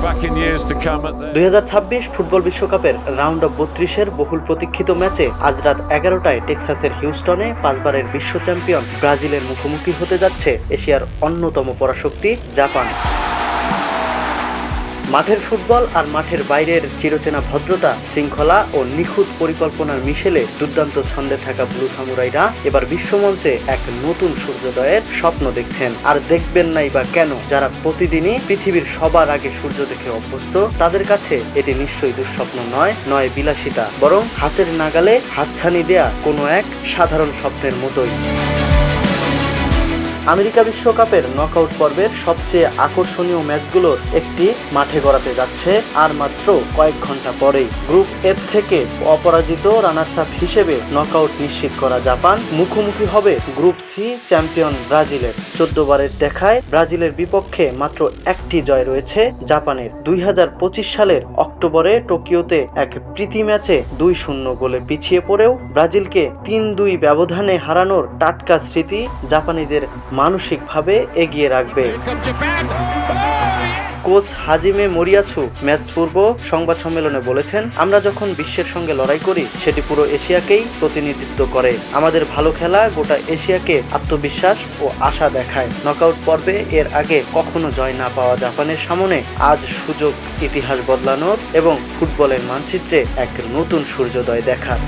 2026 football বিশ্বকাপের round of 32-এর বহুল প্রতীক্ষিত ম্যাচে আজ রাত 11টায় টেক্সাসের হিউস্টনে 5বারের বিশ্ব চ্যাম্পিয়ন ব্রাজিলের মুখোমুখি হতে যাচ্ছে এশিয়ার অন্যতম পরাশক্তি জাপান। মাঠের ফুটবল আর মাঠের বাইরের চিরচেনা ভদ্রতা, শৃঙ্খলা ও নিখুঁত পরিকল্পনার মিশেলে দুর্দান্ত ছন্দে থাকা ব্লু সামুরাইরা এবার বিশ্বমঞ্চে এক নতুন সূর্যোদয়ের স্বপ্ন দেখছেন। আর দেখবেন নাই বা কেন? যারা প্রতিদিনই পৃথিবীর সবার আগে সূর্য দেখে অভ্যস্ত, তাদের কাছে এটি নিশ্চয়ই দুঃস্বপ্ন নয় বিলাসিতা, বরং হাতের নাগালে হাতছানি দেয়া কোনো এক সাধারণ স্বপ্নের মতোই। আমেরিকা বিশ্বকাপের নকআউট পর্বের সবচেয়ে আকর্ষণীয় ম্যাচগুলোর একটি মাঠে গড়াতে যাচ্ছে আর মাত্র কয়েক ঘন্টা পরেই। গ্রুপ এফ থেকে অপরাজিত রানার্স আপ হিসেবে নকআউট নিশ্চিত করা জাপান মুখোমুখি হবে গ্রুপ সি চ্যাম্পিয়ন ব্রাজিলের। 14 বারের দেখায় ব্রাজিলের বিপক্ষে মাত্র একটি জয় রয়েছে জাপানের। 2025 সালের অক্টোবরে টোকিওতে এক প্রীতি ম্যাচে 2-0 গোলে পিছিয়ে পড়েও ব্রাজিলকে 3-2 ব্যবধানে হারানোর টাটকা স্মৃতি জাপানিদের মানসিকভাবে এগিয়ে রাখবে। কোচ হাজিমে মোরিয়াছু ম্যাচ পূর্ব সংবাদ সম্মেলনে বলেছেন, আমরা যখন বিশ্বের সঙ্গে লড়াই করি সেটি পুরো এশিয়াকেই প্রতিনিধিত্ব করে। আমাদের ভালো খেলা গোটা এশিয়াকে আত্মবিশ্বাস ও আশা দেখায়। নকআউট পর্বে এর আগে কখনো জয় না পাওয়া জাপানের সামনে আজ সুযোগ ইতিহাস বদলানোর এবং ফুটবলের মানচিত্রে এক নতুন সূর্যোদয় দেখার।